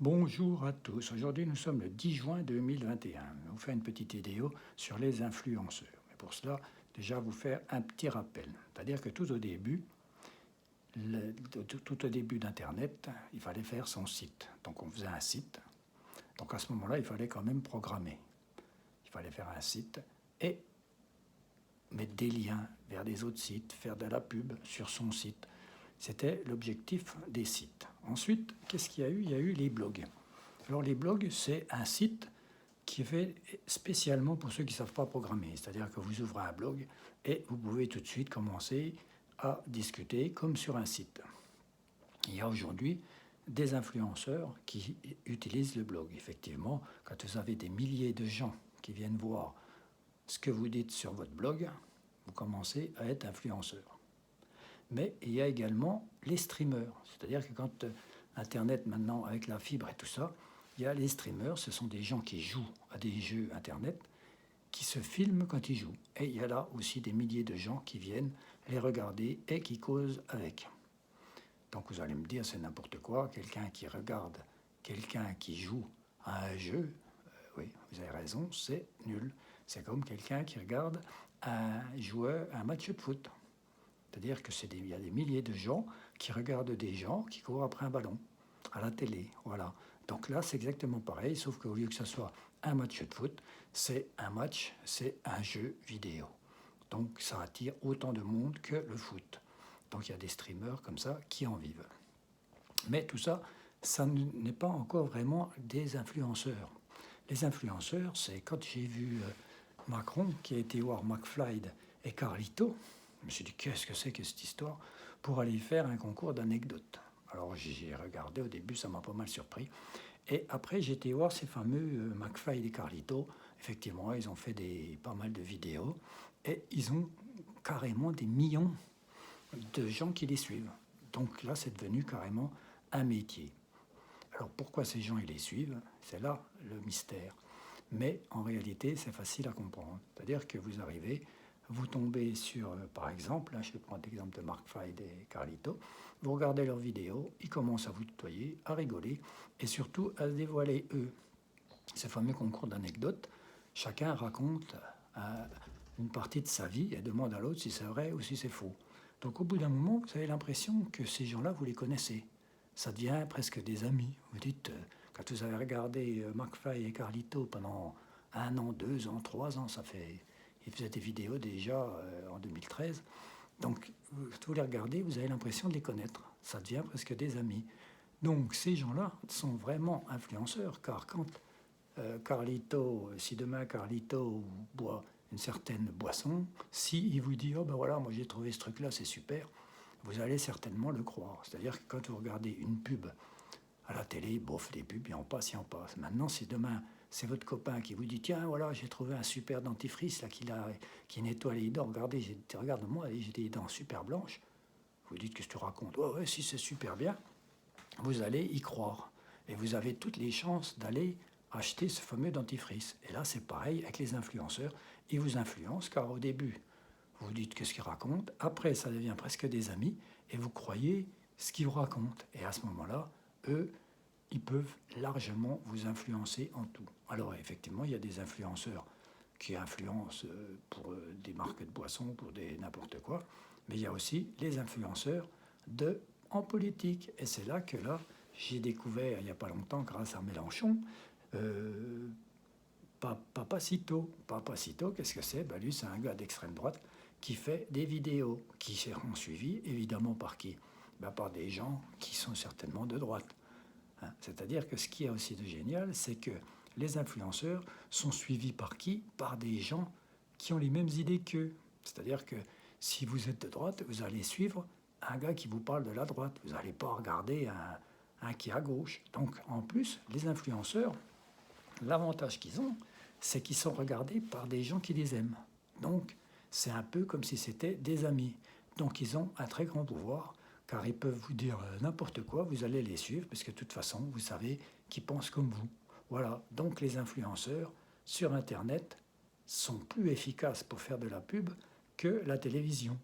Bonjour à tous, aujourd'hui nous sommes le 10 juin 2021. Je vais vous faire une petite vidéo sur les influenceurs. Mais pour cela, déjà vous faire un petit rappel. C'est-à-dire que tout au début d'Internet, il fallait faire son site. Donc on faisait un site. Donc à ce moment-là, il fallait quand même programmer. Il fallait faire un site et mettre des liens vers des autres sites, faire de la pub sur son site. C'était l'objectif des sites. Ensuite, qu'est-ce qu'il y a eu? Il y a eu les blogs. Alors les blogs, c'est un site qui est fait spécialement pour ceux qui ne savent pas programmer. C'est-à-dire que vous ouvrez un blog et vous pouvez tout de suite commencer à discuter comme sur un site. Il y a aujourd'hui des influenceurs qui utilisent le blog. Effectivement, quand vous avez des milliers de gens qui viennent voir ce que vous dites sur votre blog, vous commencez à être influenceur. Mais il y a également les streamers. C'est-à-dire que quand Internet maintenant, avec la fibre et tout ça, il y a les streamers, ce sont des gens qui jouent à des jeux Internet, qui se filment quand ils jouent. Et il y a là aussi des milliers de gens qui viennent les regarder et qui causent avec. Donc vous allez me dire, c'est n'importe quoi, quelqu'un qui regarde, quelqu'un qui joue à un jeu, oui, vous avez raison, c'est nul. C'est comme quelqu'un qui regarde un match de foot. C'est-à-dire qu'il y a des milliers de gens qui regardent des gens qui courent après un ballon à la télé. Voilà. Donc là, c'est exactement pareil, sauf qu'au lieu que ce soit un match de foot, c'est un jeu vidéo. Donc ça attire autant de monde que le foot. Donc il y a des streamers comme ça qui en vivent. Mais tout ça, ça n'est pas encore vraiment des influenceurs. Les influenceurs, c'est quand j'ai vu Macron qui a été voir McFly et Carlito, je me suis dit, qu'est-ce que c'est que cette histoire, pour aller faire un concours d'anecdotes. Alors j'ai regardé, au début ça m'a pas mal surpris. Et après j'ai été voir ces fameux McFly et Carlito. Effectivement, ils ont fait pas mal de vidéos et ils ont carrément des millions de gens qui les suivent. Donc là, c'est devenu carrément un métier. Alors pourquoi ces gens ils les suivent? C'est là le mystère. Mais en réalité, c'est facile à comprendre. C'est-à-dire que vous arrivez, vous tombez sur, par exemple, je vais prendre l'exemple de Mark Fried et Carlito, vous regardez leurs vidéos, ils commencent à vous tutoyer, à rigoler, et surtout à se dévoiler eux. Ce fameux concours d'anecdotes, chacun raconte une partie de sa vie et demande à l'autre si c'est vrai ou si c'est faux. Donc au bout d'un moment, vous avez l'impression que ces gens-là, vous les connaissez. Ça devient presque des amis. Vous dites, quand vous avez regardé McFly et Carlito pendant 1 an, 2 ans, 3 ans, ils faisaient des vidéos déjà en 2013. Donc, vous les regardez, vous avez l'impression de les connaître. Ça devient presque des amis. Donc, ces gens-là sont vraiment influenceurs, car quand si demain Carlito boit une certaine boisson, s'il vous dit « Oh ben voilà, moi j'ai trouvé ce truc-là, c'est super », vous allez certainement le croire. C'est-à-dire que quand vous regardez une pub à la télé, bof, des pubs, il en passe, il en passe. Maintenant, si demain, c'est votre copain qui vous dit « Tiens, voilà, j'ai trouvé un super dentifrice là, qui nettoie les dents. Regarde-moi, j'ai des dents super blanches. » Vous dites « Qu'est-ce que tu racontes ?»« Oh, ouais, si c'est super bien. » Vous allez y croire. Et vous avez toutes les chances d'aller acheter ce fameux dentifrice. Et là, c'est pareil avec les influenceurs. Ils vous influencent car au début, vous dites qu'est-ce qu'ils racontent. Après, ça devient presque des amis et vous croyez ce qu'ils vous racontent. Et à ce moment-là, eux, ils peuvent largement vous influencer en tout. Alors effectivement, il y a des influenceurs qui influencent pour des marques de boissons, pour n'importe quoi. Mais il y a aussi les influenceurs en politique. Et c'est là que j'ai découvert, il n'y a pas longtemps, grâce à Mélenchon, Papacito. Papacito, qu'est-ce que c'est? Lui, c'est un gars d'extrême droite qui fait des vidéos, qui seront suivis, évidemment, par qui? Par des gens qui sont certainement de droite. C'est-à-dire que ce qui est aussi de génial, c'est que les influenceurs sont suivis par qui? Par des gens qui ont les mêmes idées qu'eux. C'est-à-dire que si vous êtes de droite, vous allez suivre un gars qui vous parle de la droite. Vous n'allez pas regarder un qui est à gauche. Donc, en plus, les influenceurs, l'avantage qu'ils ont, c'est qu'ils sont regardés par des gens qui les aiment. Donc, c'est un peu comme si c'était des amis. Donc, ils ont un très grand pouvoir, car ils peuvent vous dire n'importe quoi, vous allez les suivre, parce que de toute façon, vous savez qu'ils pensent comme vous. Voilà, donc les influenceurs sur Internet sont plus efficaces pour faire de la pub que la télévision,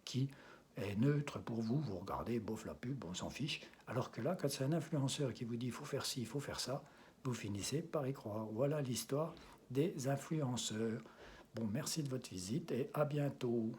qui est neutre pour vous, vous regardez, bof la pub, on s'en fiche. Alors que là, quand c'est un influenceur qui vous dit il faut faire ci, il faut faire ça, vous finissez par y croire. Voilà l'histoire des influenceurs. Bon, merci de votre visite et à bientôt.